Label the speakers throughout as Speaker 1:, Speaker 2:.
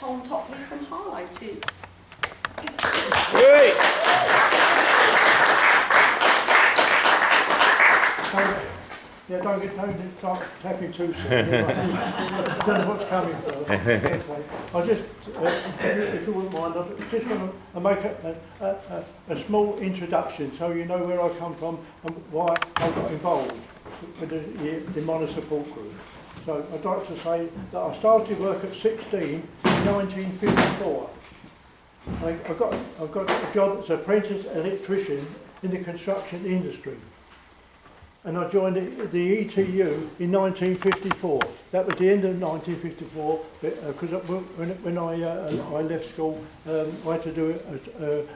Speaker 1: Tom Topley from Harlow too.
Speaker 2: Great.
Speaker 3: Yeah, don't start tapping too soon. I don't know what's coming first. I just, if you wouldn't mind, I just want to make a small introduction so you know where I come from and why I got involved with the minor support group. So I'd like to say that I started work at 16 in 1954. I got a job as an apprentice electrician in the construction industry. And I joined the ETU in 1954. That was the end of 1954, because when I left school, I had to do a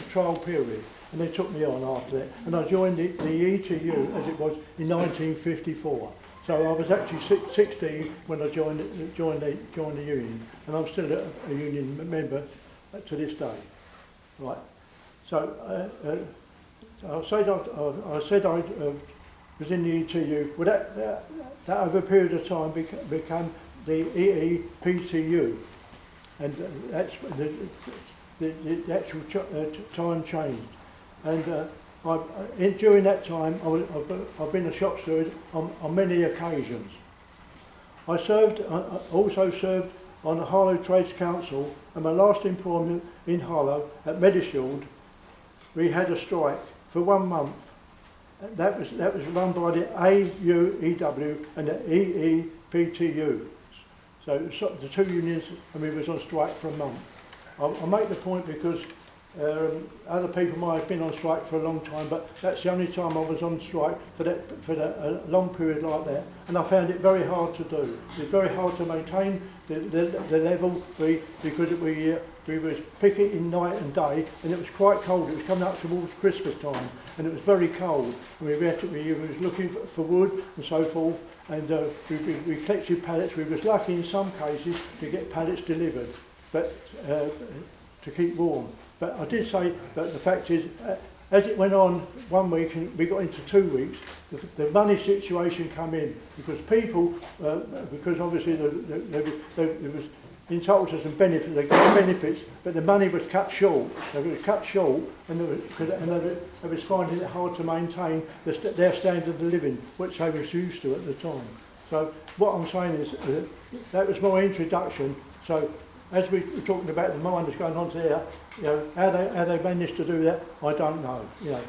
Speaker 3: trial period, and they took me on after that. And I joined the ETU as it was in 1954. So I was actually 16 when I joined the union, and I'm still a union member to this day. Right. So. I said I was in the ETU. Well, that over a period of time became the EEPTU, and that's the actual time changed. And during that time, I've been a shop steward on many occasions. I also served on the Harlow Trades Council, and my last employment in Harlow at Medishield, we had a strike for 1 month. That was run by the AUEW and the EEPTU. So the two unions, and we was on strike for a month. I make the point because other people might have been on strike for a long time, but that's the only time I was on strike for a long period like that, and I found it very hard to do. It's very hard to maintain the level because we was picketing night and day, and it was quite cold. It was coming up towards Christmas time, and it was very cold. And we was looking for wood and so forth, and we collected pallets. We was lucky in some cases to get pallets delivered, but to keep warm. But I did say that the fact is, as it went on 1 week and we got into 2 weeks, the money situation came in because people, because obviously there was entitlements and benefits, they got benefits, but the money was cut short. They were cut short, and they was finding it hard to maintain their standard of living, which they was used to at the time. So what I'm saying is that was my introduction. So as we were talking about the miners going on to there, you know, how they managed to do that, I don't know. You know,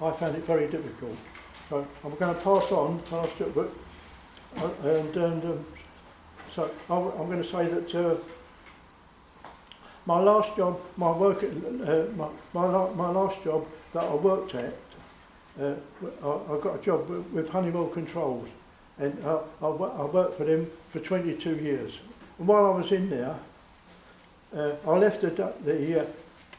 Speaker 3: I found it very difficult. So I'm going to pass on, so I'm going to say that my last job, my last job that I worked at, I got a job with Honeywell Controls, and I worked for them for 22 years. And while I was in there, I left the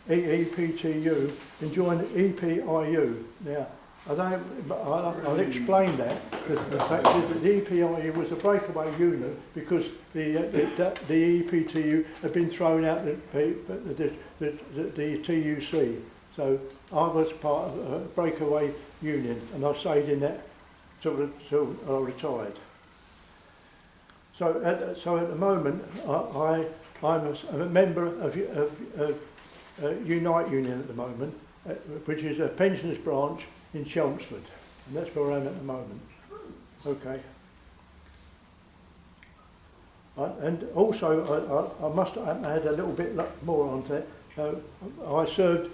Speaker 3: EEPTU and joined the EPIU. Now, I'll explain that. The fact is that the EPIU was a breakaway unit because the EEPTU had been thrown out the TUC. So I was part of a breakaway union, and I stayed in that till I retired. So at the moment, I'm a member of Unite Union at the moment, which is a pensioners branch in Chelmsford, and that's where I am at the moment. Okay. And also, I must add a little bit more on that. I served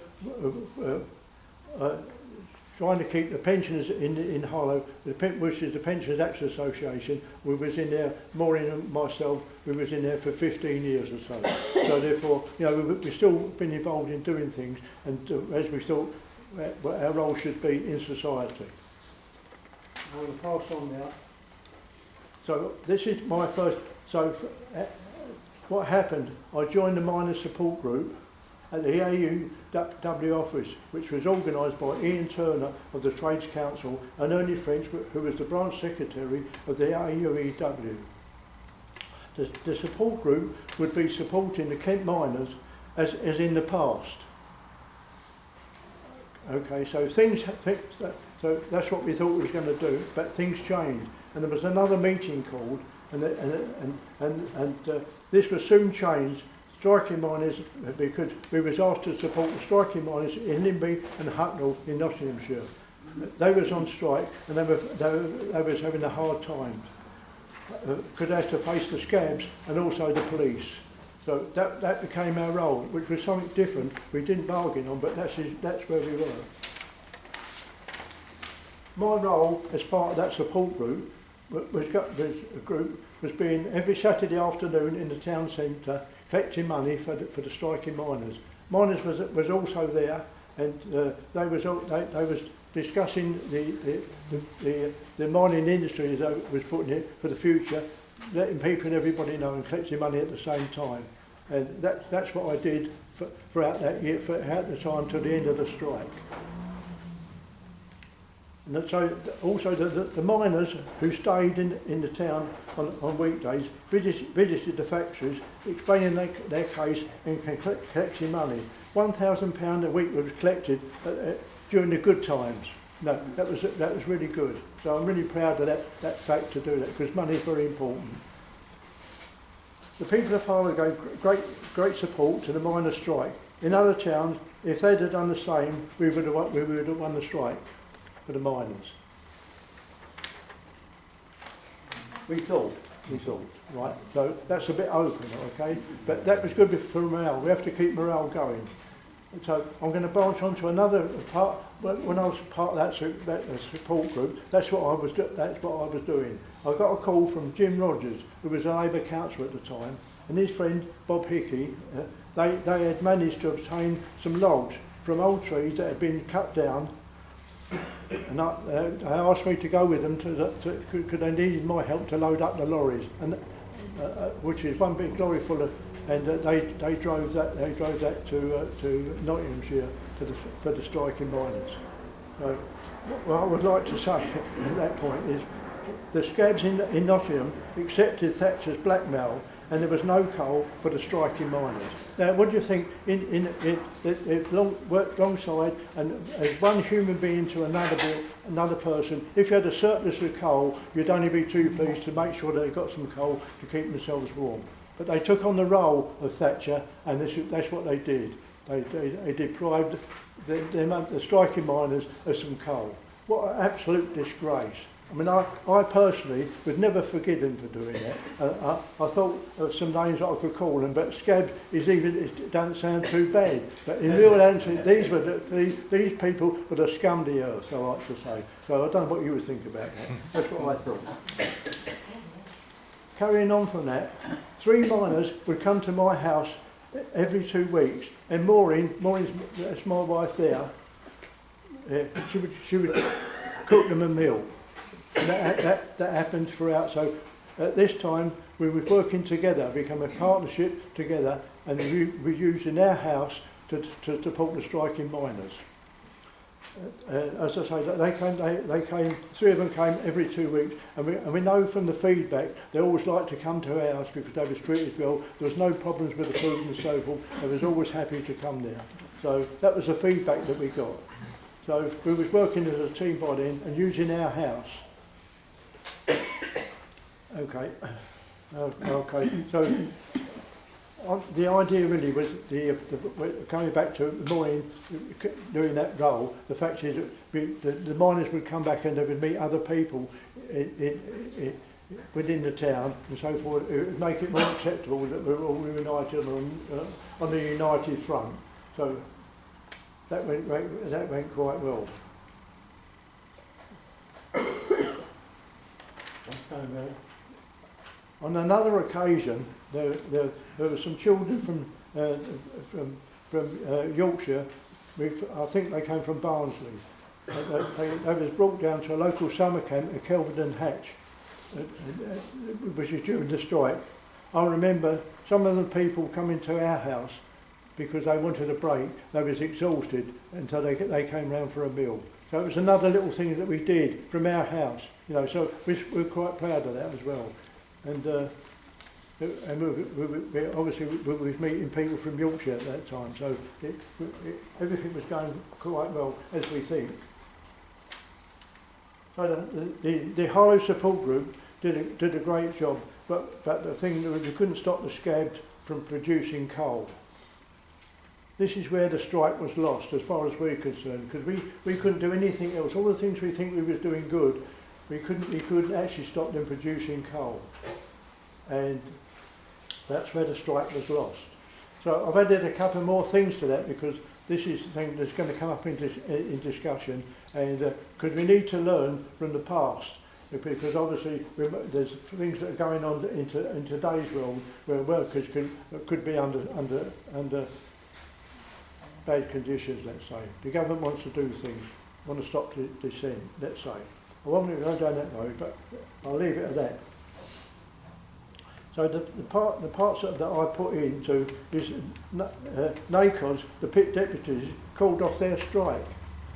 Speaker 3: trying to keep the pensioners in Harlow, which is the Pensioners Action Association. We was in there, Maureen and myself, we was in there for 15 years or so. So therefore, you know, we've still been involved in doing things, and as we thought, what our role should be in society. I'm going to pass on now. So this is my first, so what happened, I joined the Miners Support Group at the AUW office, which was organised by Ian Turner of the Trades Council and Ernie French, who was the branch secretary of the AUEW. The support group would be supporting the Kent miners as in the past. Okay, so so that's what we thought we was going to do, but things changed, and there was another meeting called, and This was soon changed. Striking miners, because we was asked to support the striking miners in Limby and Hucknall in Nottinghamshire. They was on strike and they was having a hard time because they had to face the scabs and also the police. So that became our role, which was something different. We didn't bargain on, but that's where we were. My role as part of that support group was being every Saturday afternoon in the town centre collecting money for the striking miners. Miners was also there, and they was discussing the mining industry as I was putting it for the future, letting people and everybody know and collecting money at the same time. And that's what I did throughout that year, throughout the time till the end of the strike. And so also the miners who stayed in the town on weekdays visited the factories, explaining their case and collecting money. £1,000 a week was collected during the good times. No, that was really good. So I'm really proud of that fact to do that, because money is very important. The people of Harlow gave great support to the miners' strike. In other towns, if they'd have done the same, we would have won the strike for the miners. We thought, right? So that's a bit open, okay? But that was good for morale. We have to keep morale going. So I'm going to branch on to another part. When I was part of that support group, that's what I was doing. I got a call from Jim Rogers, who was a Labour councillor at the time, and his friend Bob Hickey. They had managed to obtain some logs from old trees that had been cut down, and they asked me to go with them because they needed my help to load up the lorries, and which is one big lorry full of. And they drove that to Nottinghamshire for the striking miners. So what I would like to say at that point is the scabs in Nottingham accepted Thatcher's blackmail, and there was no coal for the striking miners. Now, what do you think? It worked alongside, and as one human being to another person, if you had a surplus of coal, you'd only be too pleased to make sure they got some coal to keep themselves warm. But they took on the role of Thatcher, and that's what they did. They deprived the striking miners of some coal. What an absolute disgrace. I mean, I personally would never forgive him for doing that. I thought of some names that I could call them, but scab it doesn't sound too bad. But in real answer, these people were the scum of the earth, I like to say. So I don't know what you would think about that. That's what I thought. Carrying on from that, 3 miners would come to my house every 2 weeks, and Maureen's that's my wife there, she would cook them a meal. And that happened throughout. So at this time we were working together, become a partnership together, and we was used in our house to support the striking miners. As I say, they came. 3 of them came every 2 weeks, and we know from the feedback they always liked to come to our house because they were treated well. There was no problems with the food and so forth. They was always happy to come there. So that was the feedback that we got. So we was working as a team by then and using our house. Okay. So the idea really was coming back to Maureen doing that role. The fact is that the miners would come back and they would meet other people within the town and so forth. It would make it more acceptable that we were all united on the united front. So that went quite well. On another occasion, there were some children from Yorkshire. I think they came from Barnsley. They was brought down to a local summer camp at Kelvin and Hatch, which was during the strike. I remember some of the people coming to our house because they wanted a break. They was exhausted, and so they came round for a meal. So it was another little thing that we did from our house, you know. So we're quite proud of that as well. And we obviously we was meeting people from Yorkshire at that time, so everything was going quite well, as we think. So the Harlow support group did a great job. but the thing that we couldn't stop the scabs from producing coal. This is where the strike was lost, as far as we're concerned, because we couldn't do anything else. All the things we think we was doing good, we couldn't actually stop them producing coal, and that's where the strike was lost. So I've added a couple more things to that, because this is the thing that's going to come up in discussion, and because we need to learn from the past, because obviously there's things that are going on in today's world where workers could be under bad conditions, let's say. The government wants to do things, want to stop dissent, let's say. I won't go down that road, but I'll leave it at that. So the parts that I put into is NACOS, the pit deputies, called off their strike.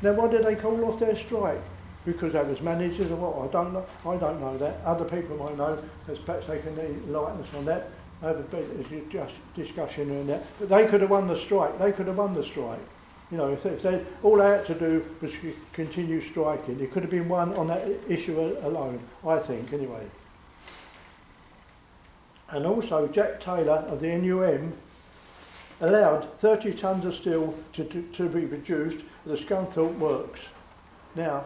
Speaker 3: Now, why did they call off their strike? Because they was managers or what? I don't know that. Other people might know, as perhaps they can enlighten us on that. Have a bit of just discussion on that. But they could have won the strike. They could have won the strike. You know, if they all they had to do was continue striking, it could have been won on that issue alone, I think, anyway. And also, Jack Taylor of the NUM allowed 30 tonnes of steel to be produced at the Scunthorpe Works. Now,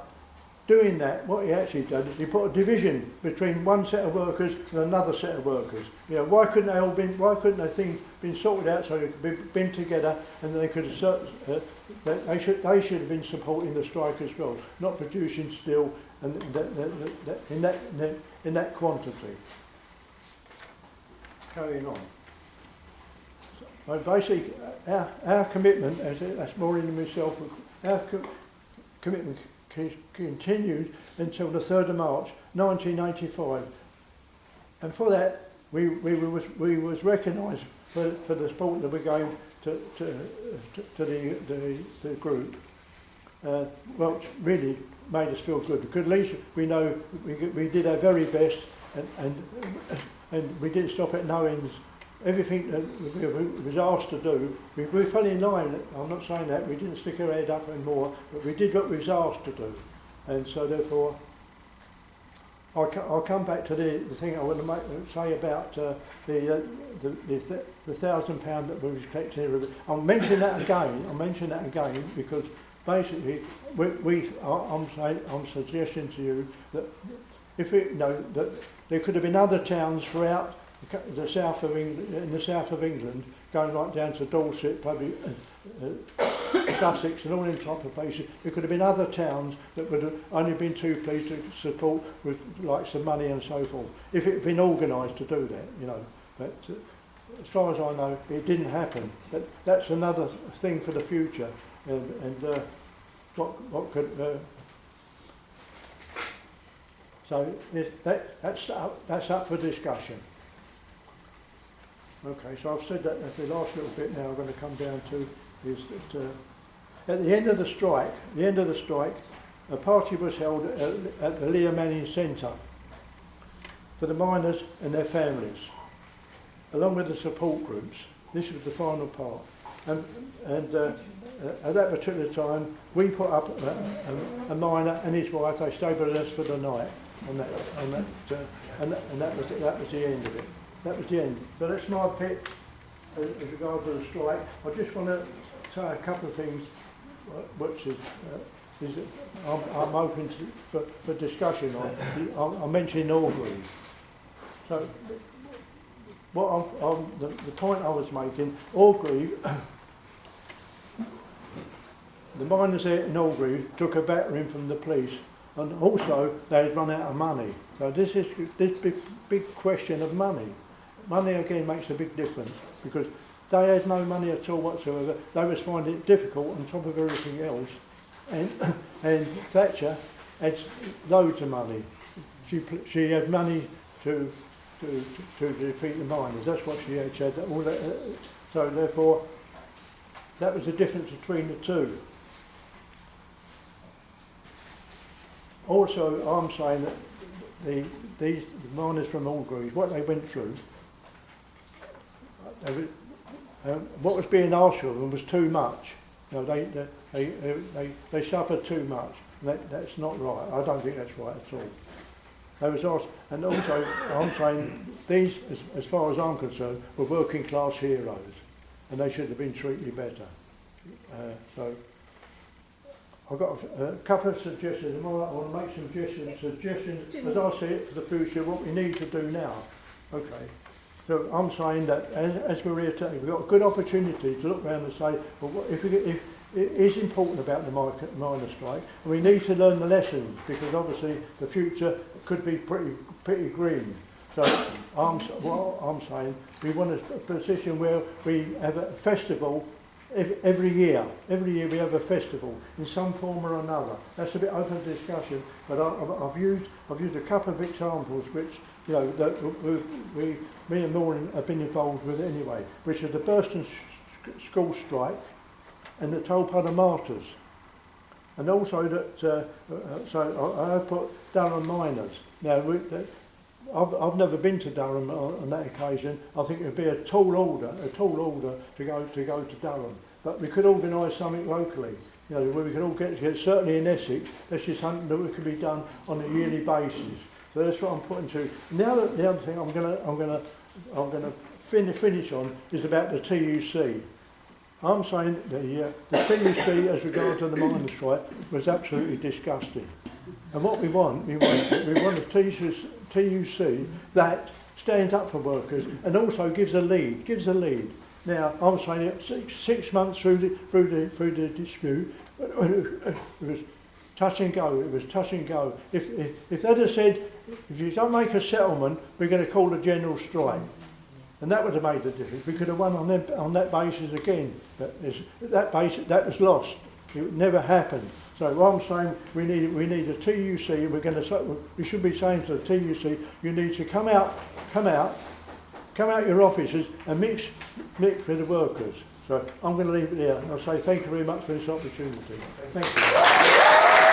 Speaker 3: doing that, what he actually did, he put a division between one set of workers and another set of workers. You know, why couldn't they things been sorted out so they could be together, and they could have, they should have been supporting the strike as well, not producing steel and in that quantity. Carrying on. So basically, our commitment, that's more in myself, our commitment continued until the 3rd of March 1985, and for that we was recognised for the support that we gave to the group. Well, it really made us feel good, because at least we know we did our very best, and we didn't stop at no ends. Everything that we was asked to do, we fell in line. I'm not saying that, we didn't stick our head up anymore, but we did what we was asked to do. And so therefore, I'll come back to the thing I want to say about the £1,000 that we was collecting. I'll mention that again, because basically I'm suggesting to you that if that there could have been other towns throughout the south of England, in the south of England, going right down to Dorset, probably Sussex and all in type of places. There could have been other towns that would have only been too pleased to support with like some money and so forth, if it had been organised to do that, you know. But as far as I know, it didn't happen. But that's another thing for the future, and what could. So that's up for discussion. Okay, so I've said that at the last little bit. Now I'm going to come down to is that at the end of the strike, a party was held at the Leah Manning Centre for the miners and their families, along with the support groups. This was the final part, and at that particular time, we put up a miner and his wife. They stayed with us for the night, and that was the end of it. That was the end. So that's my pit as regards to the strike. I just want to say a couple of things, which is I'm open for discussion on. I'm mentioning Orgreave. So the point I was making, Orgreave, the miners there in Orgreave took a battering from the police, and also they had run out of money. So this big question of money. Money again makes a big difference, because they had no money at all whatsoever. They was finding it difficult on top of everything else, and Thatcher had loads of money. She had money to defeat the miners. That's what she had. She had all that. So therefore, that was the difference between the two. Also, I'm saying that the miners from Orgreave, what they went through, what was being asked of them was too much. You know, they suffered too much. And that's not right. I don't think that's right at all. They was asked, and also I'm saying these, as far as I'm concerned, were working class heroes, and they should have been treated better. So I've got a couple of suggestions. I want to make some suggestions as I see it for the future, what we need to do now. Okay. So I'm saying that as we're here today, we've got a good opportunity to look around and say, well, if it is important about the miners' strike, and we need to learn the lessons, because obviously the future could be pretty grim. So what I'm saying, we want a position where we have a festival every year. Every year we have a festival in some form or another. That's a bit open discussion, but I've used a couple of examples which, you know, that me and Maureen have been involved with anyway, which are the Burston school strike and the Topley martyrs, and also that. So I put Durham miners. Now I've never been to Durham on that occasion. I think it would be a tall order to go to Durham. But we could organise something locally, you know, where we could all get together. Certainly in Essex, that's just something that could be done on a yearly basis. So that's what I'm putting to. Now the other thing I'm gonna finish on is about the TUC. I'm saying the TUC as regards to the miners' strike was absolutely disgusting. And what we want a TUC that stands up for workers and also gives a lead. Now I'm saying it 6 months through the dispute, it was touch and go. It was touch and go. If they'd have said, if you don't make a settlement, we're going to call a general strike, and that would have made the difference. We could have won on that basis again, but that was lost. It never happened. So what I'm saying, we need a TUC. We should be saying to the TUC, you need to come out your offices and mix with the workers. So I'm going to leave it there. I'll say thank you very much for this opportunity. Thank you.